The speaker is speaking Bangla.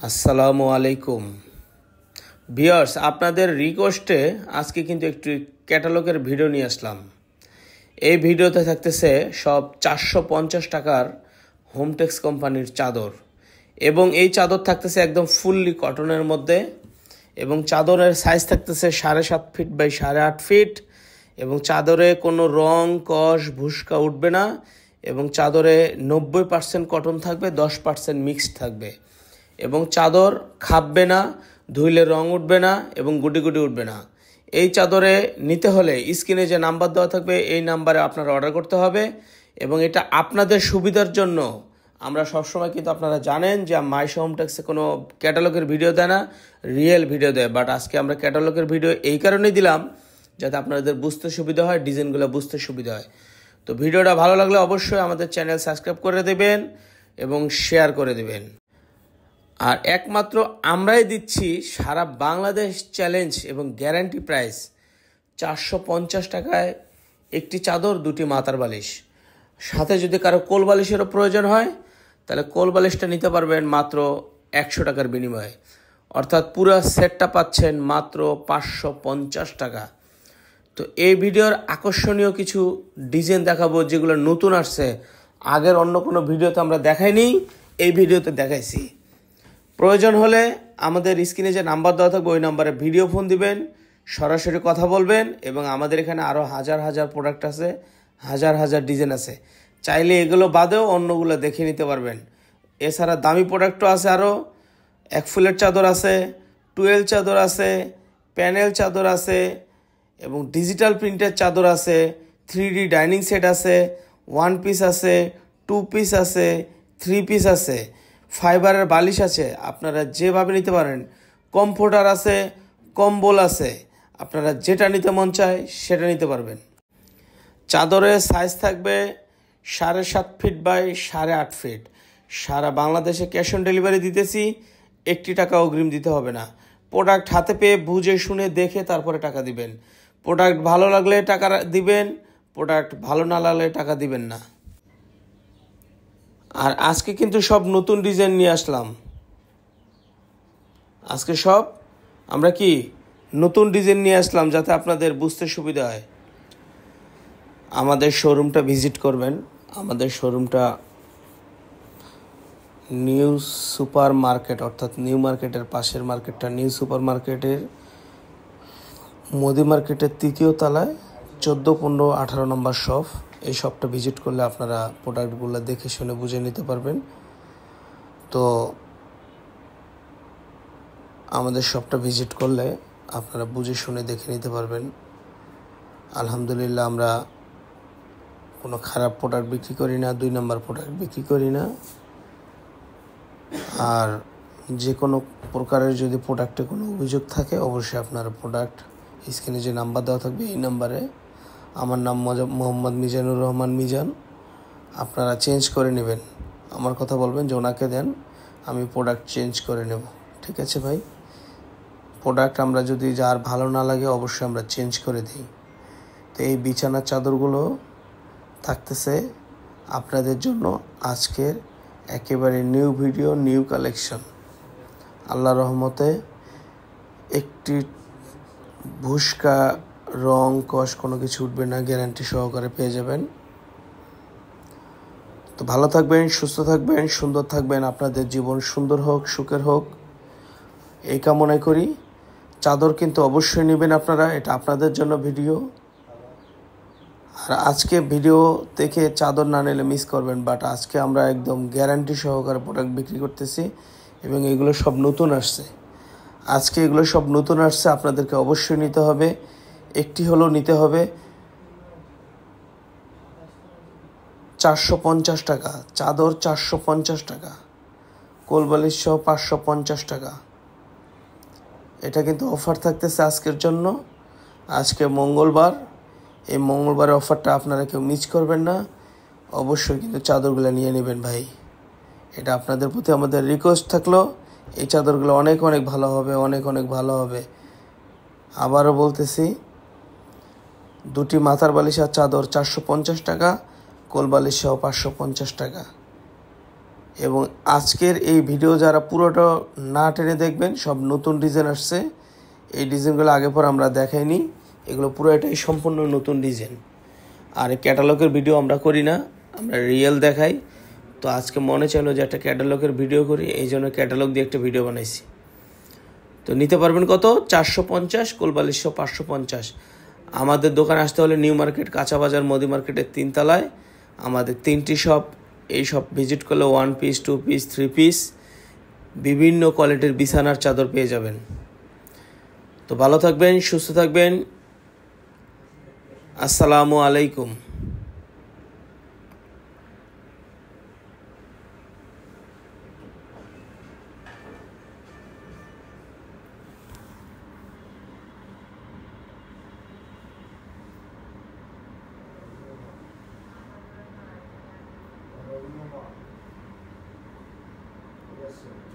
আসসালামু আলাইকুম ভিউয়ার্স, আপনাদের রিকোয়েস্টে আজকে কিন্তু একটু ক্যাটালগের ভিডিও নিয়ে আসলাম। এই ভিডিওতে থাকতেছে সব 450 টাকার হোমটেক্স কোম্পানির চাদর, এবং এই চাদর থাকতেছে একদম ফুললি কটনের মধ্যে, এবং চাদরের সাইজ থাকতেছে 7.5 ফিট বাই 8.5 ফিট, এবং চাদরে কোনো রং কষ ভুস্কা উঠবে না, এবং চাদরে 90% কটন থাকবে, 10% মিক্সড থাকবে, এবং চাদর খাববে না, ধুইলে রং উঠবে না এবং গুটি গুটি উঠবে না। এই চাদরে নিতে হলে স্ক্রিনে যে নাম্বার দেওয়া থাকবে এই নাম্বারে আপনারা অর্ডার করতে হবে। এবং এটা আপনাদের সুবিধার জন্য আমরা সবসময়, কিন্তু আপনারা জানেন যে মাইশো হোমটেক্সে কোনো ক্যাটালগের ভিডিও দেয় না, রিয়েল ভিডিও দেয়। বাট আজকে আমরা ক্যাটালগের ভিডিও এই কারণেই দিলাম যাতে আপনাদের বুঝতে সুবিধা হয়, ডিজাইনগুলো বুঝতে সুবিধা হয়। তো ভিডিওটা ভালো লাগলে অবশ্যই আমাদের চ্যানেল সাবস্ক্রাইব করে দেবেন এবং শেয়ার করে দেবেন। আর একমাত্র আমরাই দিচ্ছি সারা বাংলাদেশ চ্যালেঞ্জ এবং গ্যারান্টি প্রাইস 450 টাকায় একটি চাদর, দুটি মাথার বালিশ, সাথে যদি কারো কোল বালিশেরও প্রয়োজন হয় তাহলে কোল বালিশটা নিতে পারবেন মাত্র 100 টাকার বিনিময়ে, অর্থাৎ পুরো সেটটা পাচ্ছেন মাত্র 550 টাকা। তো এই ভিডিওর আকর্ষণীয় কিছু ডিজাইন দেখাবো যেগুলো নতুন আসছে, আগের অন্য কোনো ভিডিওতে আমরা দেখাইনি, এই ভিডিওতে দেখাইছি। প্রয়োজন হলে আমাদের স্ক্রিনে যে নাম্বার দেওয়া থাকবে ওই নাম্বারে ভিডিও ফোন দিবেন, সরাসরি কথা বলবেন, এবং আমাদের এখানে আরও হাজার হাজার প্রোডাক্ট আছে, হাজার হাজার ডিজাইন আছে, চাইলে এগুলো বাদেও অন্যগুলো দেখে নিতে পারবেন। এছাড়া দামি প্রোডাক্টও আছে, আরও 1 ফুলের চাদর আছে, 12 চাদর আছে, প্যানেল চাদর আছে, এবং ডিজিটাল প্রিন্টের চাদর আছে, 3D ডাইনিং সেট আছে, 1 পিস আছে, 2 পিস আছে, 3 পিস আছে, ফাইবারের বালিশ আছে, আপনারা যেভাবে নিতে পারেন। কমফোর্টার আছে, কম্বল আছে, আপনারা যেটা নিতে মন চায় সেটা নিতে পারবেন। চাদরের সাইজ থাকবে 7.5 ফিট বাই 8.5 ফিট। সারা বাংলাদেশে ক্যাশ অন ডেলিভারি দিতেছি, 1 টাকা অগ্রিম দিতে হবে না। প্রোডাক্ট হাতে পেয়ে বুঝে শুনে দেখে তারপরে টাকা দিবেন। প্রোডাক্ট ভালো লাগলে টাকা দিবেন, প্রোডাক্ট ভালো না লাগলে টাকা দিবেন না। আর আজকে কিন্তু সব নতুন ডিজাইন নিয়ে আসলাম। আজকে সব আমরা কি নতুন ডিজাইন নিয়ে আসলাম যাতে আপনাদের বুঝতে সুবিধা হয়। আমাদের শোরুমটা ভিজিট করবেন। আমাদের শোরুমটা নিউ সুপার মার্কেট, অর্থাৎ নিউ মার্কেটের পাশের মার্কেটটা নিউ সুপার মার্কেটের মোদি মার্কেটের 3য় তলায় 14, 15, 18 নম্বর শপ। এই শপটা ভিজিট করলে আপনারা প্রোডাক্টগুলো দেখে শুনে বুঝে নিতে পারবেন। তো আমাদের শপটা ভিজিট করলে আপনারা বুঝে শুনে দেখে নিতে পারবেন। আলহামদুলিল্লাহ, আমরা কোনো খারাপ প্রোডাক্ট বিক্রি করি না, 2 নম্বর প্রোডাক্ট বিক্রি করি না। আর যে কোনো প্রকারের যদি প্রোডাক্টে কোনো অভিযোগ থাকে অবশ্যই আপনারা প্রোডাক্ট স্ক্রিনে যে নাম্বার দেওয়া থাকবে এই নাম্বারে, আমার নাম মোহাম্মদ মিজানুর রহমান মিজান, আপনারা চেঞ্জ করে নেবেন। আমার কথা বলবেন যে ওনাকে দেন, আমি প্রোডাক্ট চেঞ্জ করে নেব। ঠিক আছে ভাই? প্রোডাক্ট আমরা যদি যার ভালো না লাগে অবশ্যই আমরা চেঞ্জ করে দিই। তো এই বিছানার চাদরগুলো থাকতেছে আপনাদের জন্য আজকের একেবারে নিউ ভিডিও, নিউ কালেকশন। আল্লাহর রহমতে একটি ভুস্কা রং কষ কোনো কিছু উঠবে না, গ্যারান্টি সহকারে পেয়ে যাবেন। তো ভালো থাকবেন, সুস্থ থাকবেন, সুন্দর থাকবেন, আপনাদের জীবন সুন্দর হোক, সুখের হোক, এই কামনাই করি। চাদর কিন্তু অবশ্যই নেবেন আপনারা, এটা আপনাদের জন্য ভিডিও। আর আজকে ভিডিও দেখে চাদর না নিলে মিস করবেন। বাট আজকে আমরা একদম গ্যারান্টি সহকারে প্রোডাক্ট বিক্রি করতেছি, এবং এগুলো সব নতুন আসছে। আজকে এগুলো সব নতুন আসছে, আপনাদেরকে অবশ্যই নিতে হবে, একটি হলেও নিতে হবে। 450 টাকা চাদর, 450 টাকা কোলবালিশ সহ 550 টাকা। এটা কিন্তু অফার থাকতেছে আজকের জন্য। আজকে মঙ্গলবার, এই মঙ্গলবারের অফারটা আপনারা কেউ মিস করবেন না। অবশ্যই কিন্তু চাদরগুলো নিয়ে নেবেন ভাই, এটা আপনাদের প্রতি আমাদের রিকোয়েস্ট থাকলো। এই চাদরগুলো অনেক অনেক ভালো হবে, অনেক অনেক ভালো হবে। আবারও বলতেছি, দুটি মাথার বালিশ আর চাদর 450 টাকা, কোল বালিশ সহ 550 টাকা। এবং আজকের এই ভিডিও যারা পুরোটা না টেনে দেখবেন, সব নতুন ডিজাইন আসছে। এই ডিজাইনগুলো আগে পর আমরা দেখাইনি, এগুলো পুরোটাই সম্পূর্ণ নতুন ডিজাইন। আর ক্যাটালগের ভিডিও আমরা করি না, আমরা রিয়েল দেখাই। তো আজকে মনে চাইলো যে একটা ক্যাটালগের ভিডিও করি, এই জন্য ক্যাটালগ দিয়ে একটা ভিডিও বানাইছি। তো নিতে পারবেন কত? 450, কোলবালিশশো 550। আমাদের দোকানে আসতে হলে নিউ মার্কেট, কাঁচা বাজার, মোদি মার্কেটের 3 তলায় আমাদের 3টি শপ। এই শপ ভিজিট করলে 1 পিস, 2 পিস, 3 পিস বিভিন্ন কোয়ালিটির বিছানার চাদর পেয়ে যাবেন। তো ভালো থাকবেন, সুস্থ থাকবেন। আসসালামু আলাইকুম। Yes, sir.